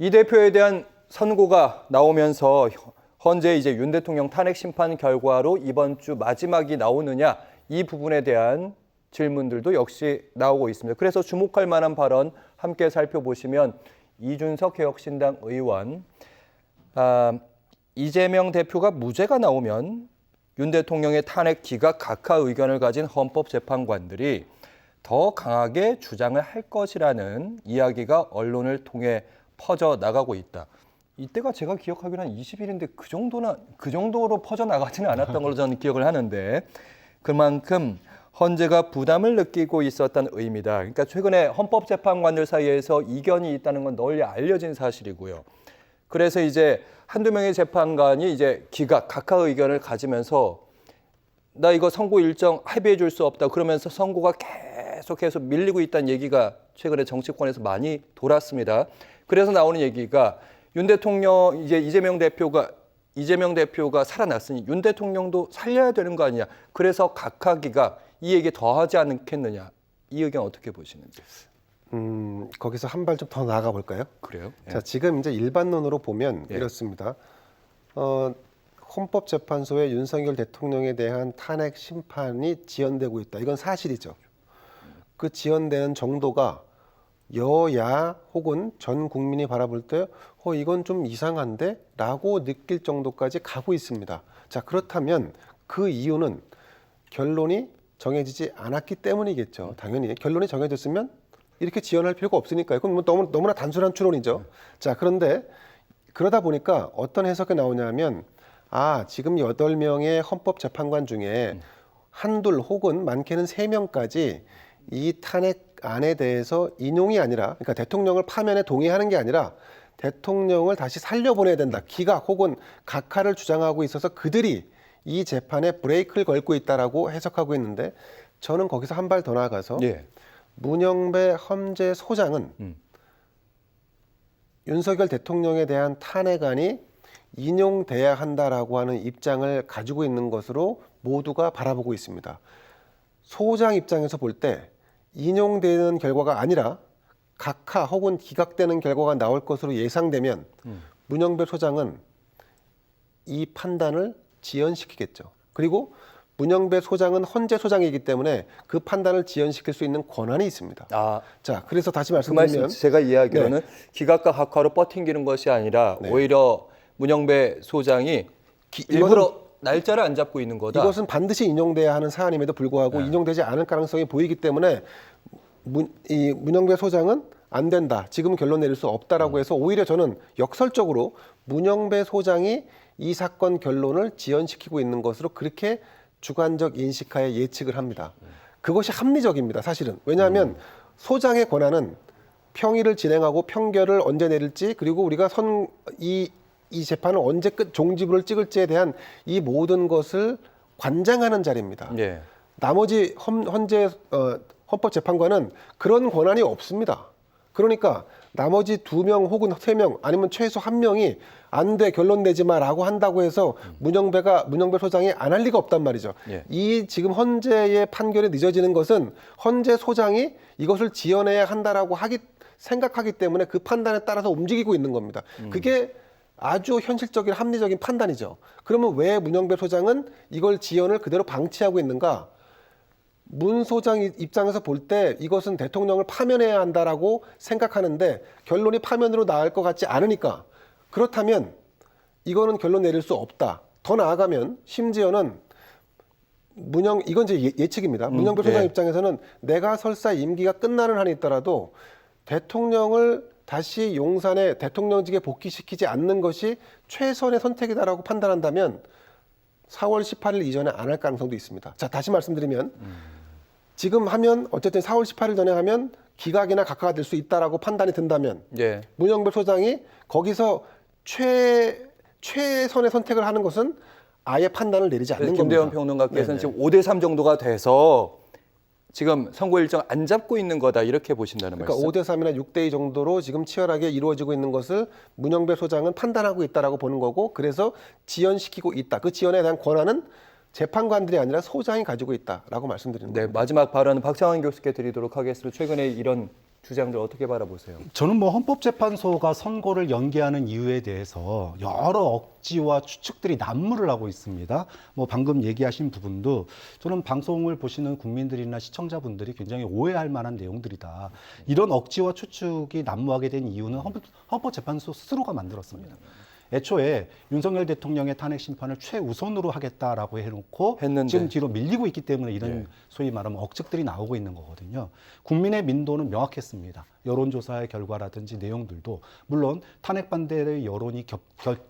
이 대표에 대한 선고가 나오면서 현재 이제 윤 대통령 탄핵 심판 결과로 이번 주 마지막이 나오느냐 이 부분에 대한 질문들도 역시 나오고 있습니다. 그래서 주목할 만한 발언 함께 살펴보시면 이준석 개혁신당 의원, 이재명 대표가 무죄가 나오면 윤 대통령의 탄핵 기각 각하 의견을 가진 헌법재판관들이 더 강하게 주장을 할 것이라는 이야기가 언론을 통해 퍼져 나가고 있다. 이때가 제가 기억하기로는 한 20일인데 그 정도로 퍼져 나가지는 않았던 걸로 저는 기억을 하는데 그만큼 헌재가 부담을 느끼고 있었다는 의미다. 그러니까 최근에 헌법재판관들 사이에서 이견이 있다는 건 널리 알려진 사실이고요. 그래서 이제 한두 명의 재판관이 이제 기각, 각하 의견을 가지면서 나 이거 선고 일정 합의해 줄 수 없다. 그러면서 선고가 계속해서 밀리고 있다는 얘기가 최근에 정치권에서 많이 돌았습니다. 그래서 나오는 얘기가 윤 대통령 이제 이재명 대표가 살아났으니 윤 대통령도 살려야 되는 거 아니냐. 그래서 각하기가 이 얘기 더 하지 않겠느냐. 이 의견 어떻게 보시는지. 거기서 한 발 좀 더 나아가 볼까요? 그래요? 예. 자, 지금 이제 일반론으로 보면 예. 이렇습니다. 헌법재판소의 윤석열 대통령에 대한 탄핵 심판이 지연되고 있다. 이건 사실이죠. 그 지연되는 정도가 여야 혹은 전 국민이 바라볼 때 이건 좀 이상한데? 라고 느낄 정도까지 가고 있습니다. 자, 그렇다면 그 이유는 결론이 정해지지 않았기 때문이겠죠. 당연히 결론이 정해졌으면 이렇게 지연할 필요가 없으니까요. 그건 뭐 너무나 단순한 추론이죠. 자, 그런데 그러다 보니까 어떤 해석이 나오냐면 지금 8명의 헌법재판관 중에 한둘 혹은 많게는 3명까지 이 탄핵안에 대해서 인용이 아니라 그러니까 대통령을 파면에 동의하는 게 아니라 대통령을 다시 살려보내야 된다. 기각 혹은 각하를 주장하고 있어서 그들이 이 재판에 브레이크를 걸고 있다라고 해석하고 있는데 저는 거기서 한 발 더 나아가서 예. 문영배 헌재소장은 윤석열 대통령에 대한 탄핵안이 인용돼야 한다라고 하는 입장을 가지고 있는 것으로 모두가 바라보고 있습니다. 소장 입장에서 볼 때 인용되는 결과가 아니라 각하 혹은 기각되는 결과가 나올 것으로 예상되면 문영배 소장은 이 판단을 지연시키겠죠. 그리고 문영배 소장은 헌재 소장이기 때문에 그 판단을 지연시킬 수 있는 권한이 있습니다. 자, 그래서 다시 그 말씀 말씀드리면 제가 이해하기로는 기각과 각하로 버팅기는 것이 아니라 오히려 문영배 소장이 일부러 날짜를 안 잡고 있는 거다. 이것은 반드시 인용돼야 하는 사안임에도 불구하고 인용되지 않을 가능성이 보이기 때문에 이 문영배 소장은 안 된다. 지금 결론 내릴 수 없다라고 해서 오히려 저는 역설적으로 문영배 소장이 이 사건 결론을 지연시키고 있는 것으로 그렇게 주관적 인식하에 예측을 합니다. 그것이 합리적입니다. 사실은. 왜냐하면 소장의 권한은 평의를 진행하고 평결을 언제 내릴지 그리고 우리가 이 재판을 언제 종지부를 찍을지에 대한 이 모든 것을 관장하는 자리입니다. 예. 나머지 헌재 헌법재판관은 그런 권한이 없습니다. 그러니까 나머지 2명 혹은 3명 아니면 최소 1명이 안 돼 결론 내지 마라고 한다고 해서 문영배 소장이 안 할 리가 없단 말이죠. 예. 이 지금 헌재의 판결이 늦어지는 것은 헌재 소장이 이것을 지연해야 한다라고 생각하기 때문에 그 판단에 따라서 움직이고 있는 겁니다. 그게 아주 현실적인 합리적인 판단이죠. 그러면 왜 문영배 소장은 이걸 지연을 그대로 방치하고 있는가? 문 소장 입장에서 볼 때 이것은 대통령을 파면해야 한다라고 생각하는데 결론이 파면으로 나을 것 같지 않으니까 그렇다면 이거는 결론 내릴 수 없다. 더 나아가면 심지어는 이건 이제 예측입니다. 문영배 소장 입장에서는 내가 설사 임기가 끝나는 한이 있더라도 대통령을 다시 용산에 대통령직에 복귀시키지 않는 것이 최선의 선택이다라고 판단한다면 4월 18일 이전에 안 할 가능성도 있습니다. 자, 다시 말씀드리면 지금 하면 어쨌든 4월 18일 전에 하면 기각이나 각하가 될 수 있다라고 판단이 든다면 문영배 소장이 거기서 최선의 선택을 하는 것은 아예 판단을 내리지 않는 겁니다. 김대원 평론가께서는 지금 5대3 정도가 돼서 지금 선고 일정 안 잡고 있는 거다 이렇게 보신다는 말씀. 그러니까 5대3이나 6대2 정도로 지금 치열하게 이루어지고 있는 것을 문영배 소장은 판단하고 있다라고 보는 거고 그래서 지연시키고 있다. 그 지연에 대한 권한은 재판관들이 아니라 소장이 가지고 있다라고 말씀드리는 겁니다. 마지막 발언은 박창환 교수께 드리도록 하겠습니다. 최근에 이런 주장들 어떻게 바라보세요? 저는 뭐 헌법재판소가 선고를 연기하는 이유에 대해서 여러 억지와 추측들이 난무를 하고 있습니다. 뭐 방금 얘기하신 부분도 저는 방송을 보시는 국민들이나 시청자분들이 굉장히 오해할 만한 내용들이다. 이런 억지와 추측이 난무하게 된 이유는 헌법재판소 스스로가 만들었습니다. 애초에 윤석열 대통령의 탄핵 심판을 최우선으로 하겠다라고 해놓고 했는데. 지금 뒤로 밀리고 있기 때문에 이런 예. 소위 말하면 억측들이 나오고 있는 거거든요. 국민의 민도는 명확했습니다. 여론조사의 결과라든지 내용들도 물론 탄핵 반대의 여론이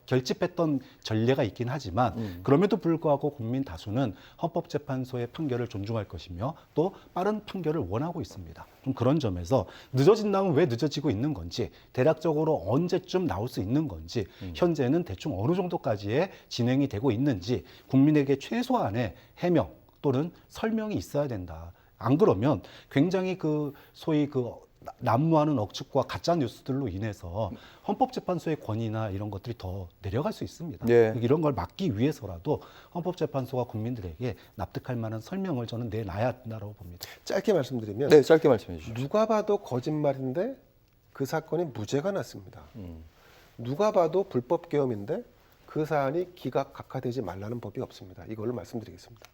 결집했던 전례가 있긴 하지만 그럼에도 불구하고 국민 다수는 헌법재판소의 판결을 존중할 것이며 또 빠른 판결을 원하고 있습니다. 좀 그런 점에서 늦어진다면 왜 늦어지고 있는 건지 대략적으로 언제쯤 나올 수 있는 건지 현재는 대충 어느 정도까지의 진행이 되고 있는지 국민에게 최소한의 해명 또는 설명이 있어야 된다. 안 그러면 굉장히 그 소위 그 난무하는 억측과 가짜 뉴스들로 인해서 헌법재판소의 권위나 이런 것들이 더 내려갈 수 있습니다. 예. 이런 걸 막기 위해서라도 헌법재판소가 국민들에게 납득할 만한 설명을 저는 내놔야 한다고 봅니다. 짧게 말씀드리면 네, 짧게 말씀해 주시죠. 누가 봐도 거짓말인데 그 사건이 무죄가 났습니다. 누가 봐도 불법 계엄인데 그 사안이 기각각하되지 말라는 법이 없습니다. 이걸로 말씀드리겠습니다.